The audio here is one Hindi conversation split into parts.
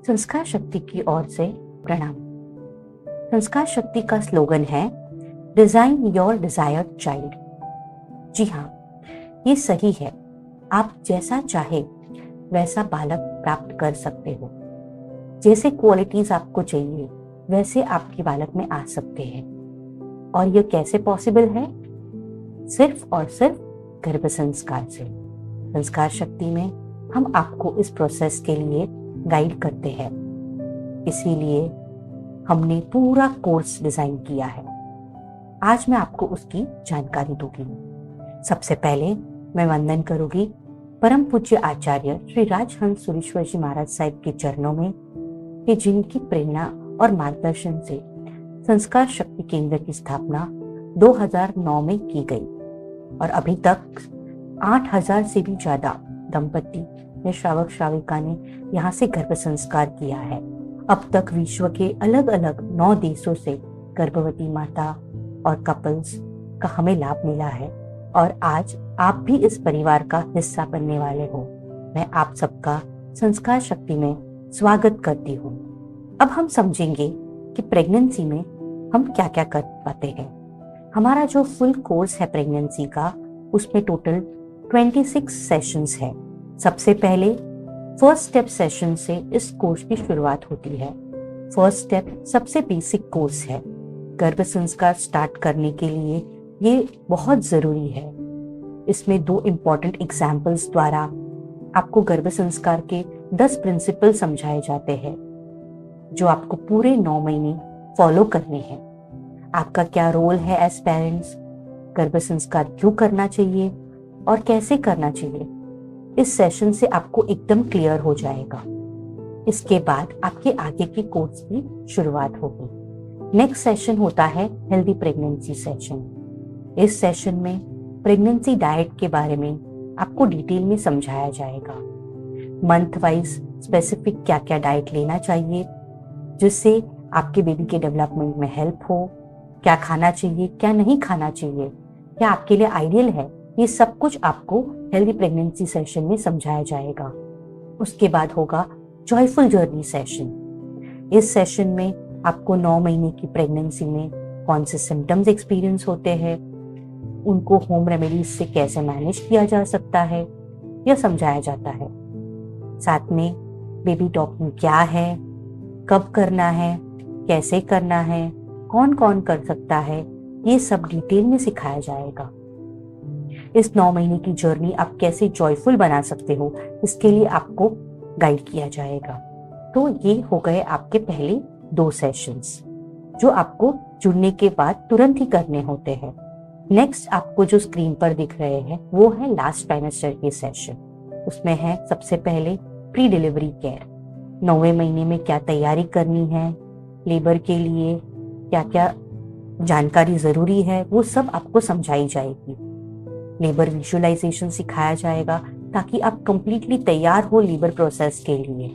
संस्कार शक्ति की ओर से प्रणाम। संस्कार शक्ति का स्लोगन है डिजाइन योर डिजायर्ड चाइल्ड। जी हाँ, ये सही है। आप जैसा चाहे वैसा बालक प्राप्त कर सकते हो। जैसे क्वालिटीज आपको चाहिए वैसे आपके बालक में आ सकते हैं। और ये कैसे पॉसिबल है? सिर्फ और सिर्फ गर्भ संस्कार से। संस्कार शक्ति में हम आपको इस प्रोसेस के लिए गाइड करते हैं। इसीलिए हमने पूरा कोर्स डिजाइन किया है। आज मैं आपको उसकी जानकारी दूंगी। सबसे पहले मैं वंदन करूंगी परम पूज्य आचार्य श्री राजहंस सुरेश्वर जी महाराज साहिब के चरणों में, कि जिनकी प्रेरणा और मार्गदर्शन से संस्कार शक्ति केंद्र की स्थापना 2009 में की गई और अभी तक 8000 से भी ज्यादा दंपति या श्रावक श्राविका ने यहाँ से गर्भ संस्कार किया है। अब तक विश्व के अलग अलग 9 देशों से गर्भवती माता और कपल्स का हमें लाभ मिला है और आज आप भी इस परिवार का हिस्सा बनने वाले हो। मैं आप सबका संस्कार शक्ति में स्वागत करती हूँ। अब हम समझेंगे कि प्रेगनेंसी में हम क्या क्या कर पाते हैं। हमारा जो फुल कोर्स है प्रेगनेंसी का, उसमें टोटल 26 सेशंस है। सबसे पहले फर्स्ट स्टेप सेशन से इस कोर्स की शुरुआत होती है। फर्स्ट स्टेप सबसे बेसिक कोर्स है। गर्भ संस्कार स्टार्ट करने के लिए ये बहुत जरूरी है। इसमें 2 इम्पॉर्टेंट एग्जाम्पल्स द्वारा आपको गर्भ संस्कार के 10 प्रिंसिपल समझाए जाते हैं जो आपको पूरे 9 महीने फॉलो करने हैं। आपका क्या रोल है एज पेरेंट्स, गर्भ संस्कार क्यों करना चाहिए और कैसे करना चाहिए, इस सेशन से आपको एकदम क्लियर हो जाएगा। इसके बाद आपके आगे के कोर्स की शुरुआत होगी। नेक्स्ट सेशन होता है हेल्दी प्रेगनेंसी सेशन। इस सेशन में प्रेगनेंसी डाइट के बारे में आपको डिटेल में समझाया जाएगा। मंथ वाइज स्पेसिफिक क्या क्या डाइट लेना चाहिए जिससे आपके बेबी के डेवलपमेंट में हेल्प हो, क्या खाना चाहिए, क्या नहीं खाना चाहिए, क्या आपके लिए आइडियल है, ये सब कुछ आपको हेल्दी प्रेगनेंसी सेशन में समझाया जाएगा। उसके बाद होगा जॉयफुल जर्नी सेशन। इस सेशन में आपको 9 महीने की प्रेगनेंसी में कौन से सिम्टम्स एक्सपीरियंस होते हैं, उनको होम रेमेडीज से कैसे मैनेज किया जा सकता है, यह समझाया जाता है। साथ में बेबी टॉकिंग क्या है, कब करना है, कैसे करना है, कौन कौन कर सकता है, ये सब डिटेल में सिखाया जाएगा। इस 9 महीने की जर्नी आप कैसे जॉयफुल बना सकते हो, इसके लिए आपको गाइड किया जाएगा। तो ये हो गए आपके पहले 2 सेशंस जो आपको जुड़ने के बाद तुरंत ही करने होते हैं। नेक्स्ट आपको जो स्क्रीन पर दिख रहे हैं वो है लास्ट ट्राइमेस्टर के सेशन। उसमें है सबसे पहले प्री डिलीवरी केयर। 9वें महीने में क्या तैयारी करनी है, लेबर के लिए क्या क्या जानकारी जरूरी है, वो सब आपको समझाई जाएगी। लेबर विजुअलाइजेशन सिखाया जाएगा ताकि आप कंप्लीटली तैयार हो लेबर प्रोसेस के लिए।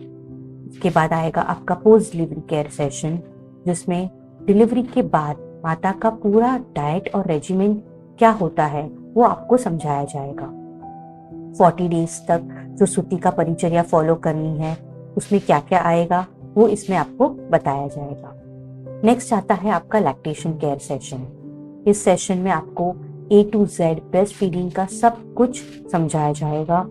इसके बाद आएगा आपका पोस्ट डिलीवरी केयर सेशन जिसमें डिलीवरी के बाद माता का पूरा डाइट और रेजिमेंट क्या होता है वो आपको समझाया जाएगा। 40 डेज तक जो सूती का परिचर्या फॉलो करनी है उसमें क्या क्या आएगा वो इसमें आपको बताया जाएगा। नेक्स्ट आता है आपका लैक्टेशन केयर सेशन। इस सेशन में आपको A to Z breast feeding का सब कुछ समझाया जाएगा।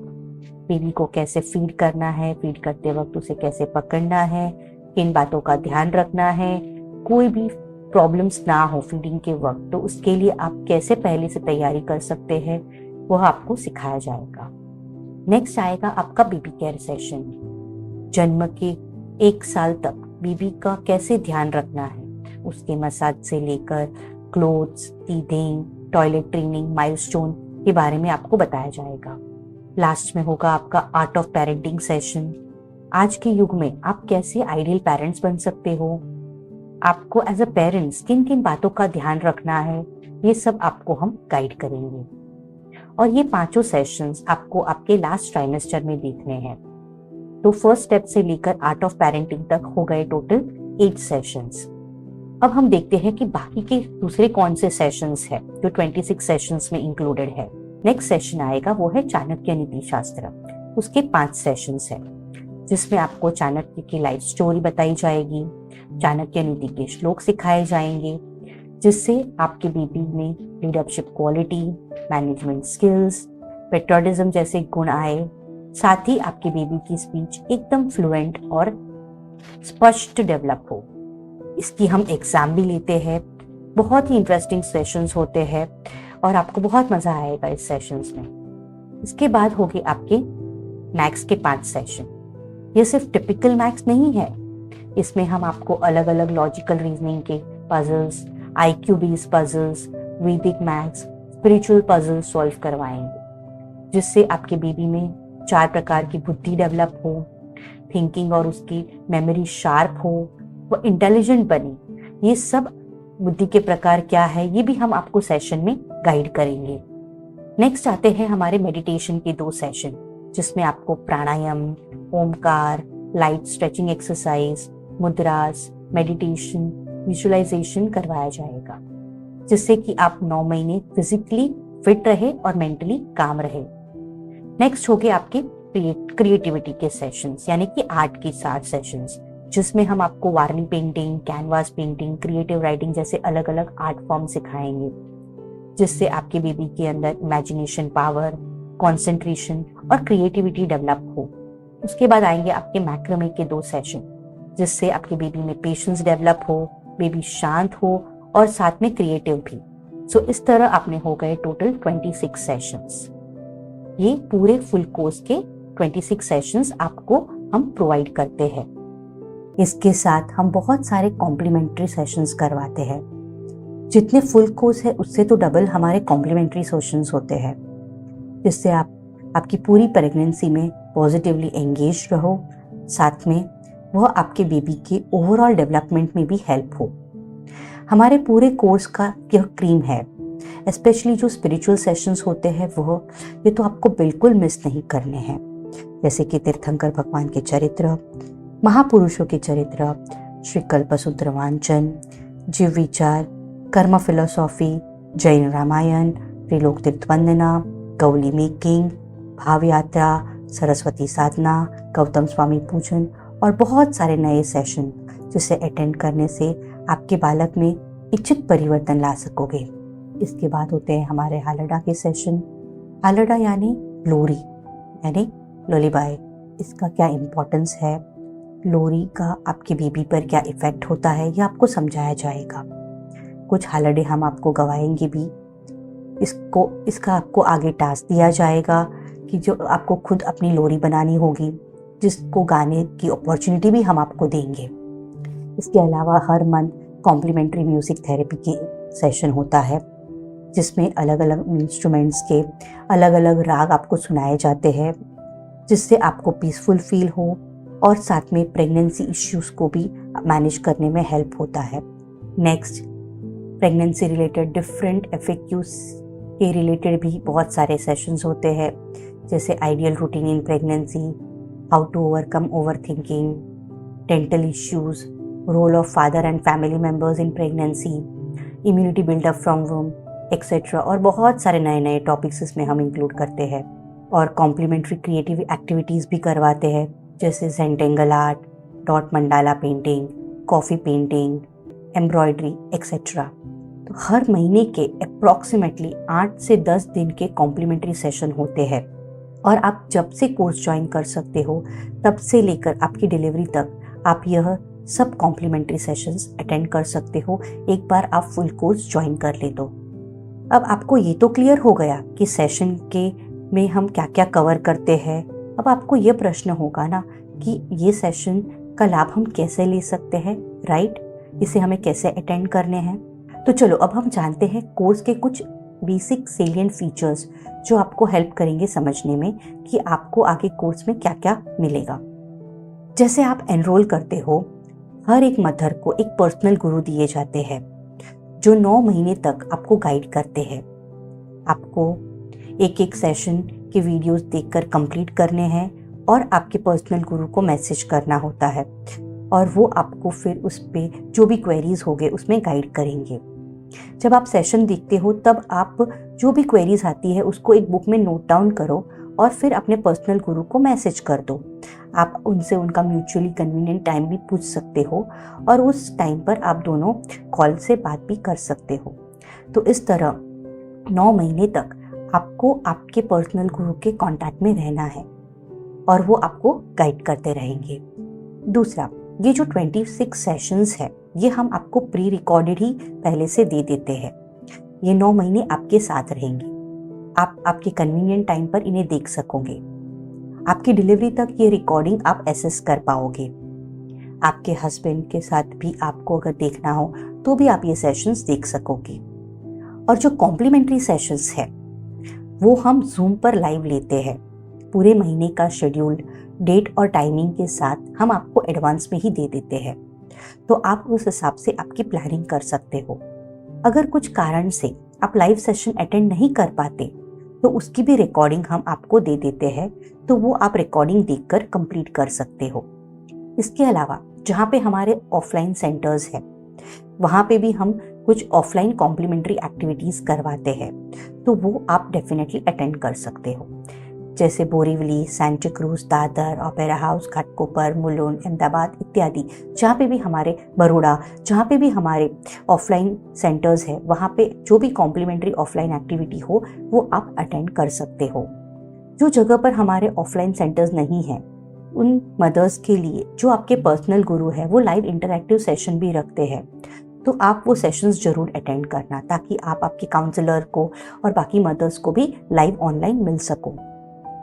बेबी को कैसे फीड करना है, फीड करते वक्त उसे कैसे पकड़ना है, किन बातों का ध्यान रखना है, कोई भी प्रॉब्लम्स ना हो फीडिंग के वक्त, तो उसके लिए आप कैसे पहले से तैयारी कर सकते हैं वह आपको सिखाया जाएगा। नेक्स्ट आएगा आपका बेबी केयर सेशन। जन्म के 1 साल तक बेबी का कैसे ध्यान रखना है, उसके मसाज से लेकर clothes, teething, toilet training, milestone के बारे में आपको बताया जाएगा। लास्ट में होगा आपका आर्ट ऑफ पेरेंटिंग सेशन। आज के युग में आप कैसे आइडियल पेरेंट्स बन सकते हो, आपको एज अ पेरेंट्स किन किन बातों का ध्यान रखना है, ये सब आपको हम गाइड करेंगे। और ये 5 सेशंस आपको आपके लास्ट ट्राइमेस्टर में देखने हैं। तो फर्स्ट स्टेप से लेकर आर्ट ऑफ पेरेंटिंग तक हो गए टोटल 8 सेशंस। अब हम देखते हैं कि बाकी के दूसरे कौन से सेशंस है जो 26 सेशंस में इंक्लूडेड है। नेक्स्ट सेशन आएगा वो है चाणक्य नीति शास्त्र। उसके 5 सेशंस है। जिसमें आपको चाणक्य की लाइफ स्टोरी बताई जाएगी, चाणक्य नीति के श्लोक सिखाए जाएंगे, जिससे आपके बेबी में leadership quality, management skills, patriotism जैसे गुण आए। साथ ही आपके बेबी की स्पीच एकदम फ्लुएंट और स्पष्ट डेवलप हो। इसकी हम एग्जाम भी लेते हैं। बहुत ही इंटरेस्टिंग सेशंस होते हैं और आपको बहुत मजा आएगा इस सेशंस में। इसके बाद होगी आपके मैथ्स के 5 सेशन। ये सिर्फ टिपिकल मैथ्स नहीं है, इसमें हम आपको अलग अलग लॉजिकल रीजनिंग के पजल्स, IQ बेस्ड पजल्स, वैदिक मैथ्स, स्पिरिचुअल पजल्स सॉल्व करवाएंगे, जिससे आपके बेबी में 4 प्रकार की बुद्धि डेवलप हो, थिंकिंग और उसकी मेमोरी शार्प हो, वो इंटेलिजेंट बने। ये सब बुद्धि के प्रकार क्या है ये भी हम आपको सेशन में गाइड करेंगे। नेक्स्ट आते हैं हमारे मेडिटेशन के 2 सेशन, जिसमें आपको प्राणायाम, Omkar, light stretching exercise, मुद्रास, meditation, visualisation करवाया जाएगा, जिससे कि आप 9 महीने फिजिकली फिट रहे और मेंटली काम रहे। नेक्स्ट हो गए आपके क्रिएटिविटी के सेशंस, यानी कि आर्ट के 60 सेशंस, जिसमें हम आपको Warli painting, canvas painting, creative writing जैसे अलग अलग आर्ट फॉर्म सिखाएंगे, जिससे आपके बेबी के अंदर इमेजिनेशन पावर, कंसंट्रेशन और क्रिएटिविटी डेवलप हो। उसके बाद आएंगे आपके मैक्रोमे के 2 सेशन, जिससे आपके बेबी में पेशेंस डेवलप हो, बेबी शांत हो और साथ में क्रिएटिव भी। सो इस तरह आपने हो गए टोटल 26 सेशंस। ये पूरे फुल कोर्स के 26 सेशंस आपको हम प्रोवाइड करते हैं। इसके साथ हम बहुत सारे कॉम्प्लीमेंट्री सेशंस करवाते हैं। जितने फुल कोर्स है उससे तो डबल हमारे कॉम्प्लीमेंट्री सेशंस होते हैं, जिससे आपकी पूरी प्रेगनेंसी में पॉजिटिवली एंगेज रहो, साथ में वह आपके बेबी के ओवरऑल डेवलपमेंट में भी हेल्प हो। हमारे पूरे कोर्स का यह क्रीम है, स्पेशली जो स्पिरिचुअल सेशंस होते हैं ये तो आपको बिल्कुल मिस नहीं करने हैं, जैसे कि तीर्थंकर भगवान के चरित्र, महापुरुषों के चरित्र, श्री कल्पसूत्र वांचन, जीव विचार, कर्म फिलोसॉफी, जैन रामायण, त्रिलोक तीर्थ वंदना, गौली मेकिंग, भाव यात्रा, सरस्वती साधना, गौतम स्वामी पूजन और बहुत सारे नए सेशन, जिसे अटेंड करने से आपके बालक में इच्छित परिवर्तन ला सकोगे। इसके बाद होते हैं हमारे हालडा के सेशन। हालडा यानी लोरी, यानी लोलीबाई। इसका क्या इम्पोर्टेंस है, लोरी का आपके बेबी पर क्या इफेक्ट होता है, यह आपको समझाया जाएगा। कुछ हालडे हम आपको गवाएंगे भी। इसका आपको आगे टास्क दिया जाएगा कि जो आपको खुद अपनी लोरी बनानी होगी, जिसको गाने की अपॉर्चुनिटी भी हम आपको देंगे। इसके अलावा हर मंथ कॉम्प्लीमेंट्री म्यूजिक थेरेपी के सेशन होता है, जिसमें अलग अलग इंस्ट्रूमेंट्स के अलग अलग राग आपको सुनाए जाते हैं, जिससे आपको पीसफुल फील हो और साथ में प्रेगनेंसी इश्यूज को भी मैनेज करने में हेल्प होता है। Next, pregnancy related different FAQs के रिलेटेड भी बहुत सारे सेशंस होते हैं, जैसे ideal routine in pregnancy, how to overcome overthinking, dental issues, role of father and family members in pregnancy, immunity buildup from womb etcetera, और बहुत सारे नए नए टॉपिक्स इसमें हम इंक्लूड करते हैं। और कॉम्प्लीमेंट्री क्रिएटिव एक्टिविटीज़ भी करवाते हैं, जैसे zentangle art, dot mandala painting, coffee painting, embroidery etcetera. तो हर महीने के अप्रॉक्सीमेटली 8 से 10 दिन के कॉम्प्लीमेंट्री सेशन होते हैं, और आप जब से कोर्स ज्वाइन कर सकते हो तब से लेकर आपकी डिलीवरी तक आप यह सब कॉम्प्लीमेंट्री सेशंस अटेंड कर सकते हो, एक बार आप फुल कोर्स ज्वाइन कर ले तो। अब आपको ये तो क्लियर हो गया कि सेशन के में हम क्या क्या कवर करते हैं। अब आपको ये प्रश्न होगा ना कि ये सेशन का लाभ हम कैसे ले सकते हैं, राइट? इसे हमें कैसे अटेंड करने हैं। तो चलो अब हम जानते हैं कोर्स के कुछ बेसिक सेलिएंट फीचर्स जो आपको हेल्प करेंगे समझने में कि आपको आगे कोर्स में क्या क्या मिलेगा। जैसे आप एनरोल करते हो, हर एक मदर को एक पर्सनल गुरु दिए जाते हैं जो 9 महीने तक आपको गाइड करते हैं। आपको एक एक सेशन के वीडियोस देखकर कंप्लीट करने हैं और आपके पर्सनल गुरु को मैसेज करना होता है, और वो आपको फिर उस पे जो भी क्वेरीज होंगे उसमें गाइड करेंगे। जब आप सेशन देखते हो तब आप जो भी क्वेरीज आती है उसको एक बुक में नोट डाउन करो और फिर अपने पर्सनल गुरु को मैसेज कर दो। आप उनसे उनका म्यूचुअली कन्वीनियंट टाइम भी पूछ सकते हो और उस टाइम पर आप दोनों कॉल से बात भी कर सकते हो। तो इस तरह 9 महीने तक आपको आपके पर्सनल गुरु के कांटेक्ट में रहना है और वो आपको गाइड करते रहेंगे। दूसरा, ये जो 26 सेशंस है ये हम आपको प्री रिकॉर्डेड ही पहले से दे देते हैं। ये 9 महीने आपके साथ रहेंगे। आप आपके कन्वीनियंट टाइम पर इन्हें देख सकोगे। आपकी डिलीवरी तक ये रिकॉर्डिंग आप एसेस कर पाओगे। आपके हस्बैंड के साथ भी आपको अगर देखना हो तो भी आप ये सेशंस देख सकोगे। और जो कॉम्प्लीमेंट्री सेशंस है वो हम जूम पर लाइव लेते हैं। पूरे महीने का शेड्यूल डेट और टाइमिंग के साथ हम आपको एडवांस में ही दे देते हैं, तो आप उस हिसाब से आपकी प्लानिंग कर सकते हो। अगर कुछ कारण से आप लाइव सेशन अटेंड नहीं कर पाते तो उसकी भी रिकॉर्डिंग हम आपको दे देते हैं, तो वो आप रिकॉर्डिंग देखकर कंप्लीट कर सकते हो। इसके अलावा जहाँ पे हमारे ऑफलाइन सेंटर्स हैं वहाँ पे भी हम कुछ ऑफलाइन कॉम्प्लीमेंट्री एक्टिविटीज़ करवाते हैं, तो वो आप डेफिनेटली अटेंड कर सकते हो। जैसे Borivali, Santa cruise, Dadar, opera house, Ghatkopar, Mulund, Ahmedabad इत्यादि, जहाँ पे भी हमारे बड़ौदा, जहाँ पे भी हमारे ऑफलाइन सेंटर्स है, वहाँ पे जो भी कॉम्प्लीमेंट्री ऑफलाइन एक्टिविटी हो वो आप अटेंड कर सकते हो। जो जगह पर हमारे ऑफलाइन सेंटर्स नहीं हैं उन मदर्स के लिए जो आपके पर्सनल गुरु है वो लाइव इंटरैक्टिव सेशन भी रखते हैं, तो आप वो सेशंस जरूर अटेंड करना ताकि आप आपके काउंसलर को और बाकी मदर्स को भी लाइव ऑनलाइन मिल सको।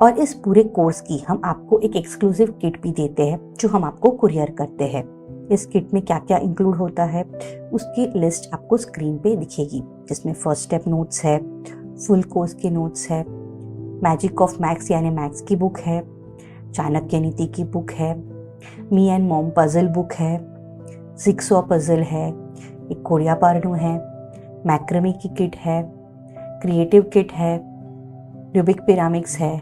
और इस पूरे कोर्स की हम आपको एक एक्सक्लूसिव किट भी देते हैं जो हम आपको कुरियर करते हैं। इस किट में क्या क्या इंक्लूड होता है उसकी लिस्ट आपको स्क्रीन पे दिखेगी, जिसमें फर्स्ट स्टेप नोट्स है, फुल कोर्स के नोट्स है, मैजिक ऑफ मैथ्स यानी मैथ्स की बुक है, चाणक्य नीति की बुक है, me and mom puzzle book है, जिक्सॉ पजल है, एक कोरिया पार्डू है, मैक्रेमी की किट है, क्रिएटिव किट है, रूबिक पिरामिड्स है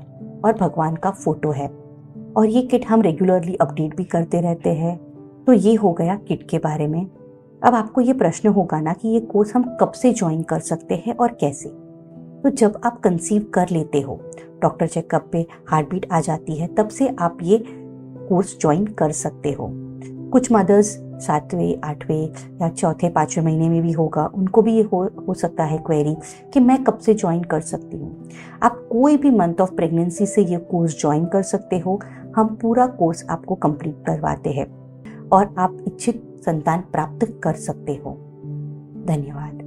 और भगवान का फोटो है। और ये किट हम रेगुलरली अपडेट भी करते रहते हैं। तो ये हो गया किट के बारे में। अब आपको ये प्रश्न होगा ना कि ये कोर्स हम कब से ज्वाइन कर सकते हैं और कैसे। तो जब आप कंसीव कर लेते हो, डॉक्टर चेकअप पे हार्ट बीट आ जाती है, तब से आप ये कोर्स ज्वाइन कर सकते हो। कुछ मदर्स 7वें, 8वें या चौथे, 5वें महीने में भी होगा, उनको भी ये हो सकता है क्वेरी कि मैं कब से ज्वाइन कर सकती हूँ। आप कोई भी मंथ ऑफ प्रेगनेंसी से ये कोर्स ज्वाइन कर सकते हो। हम पूरा कोर्स आपको कंप्लीट करवाते हैं और आप इच्छित संतान प्राप्त कर सकते हो। धन्यवाद।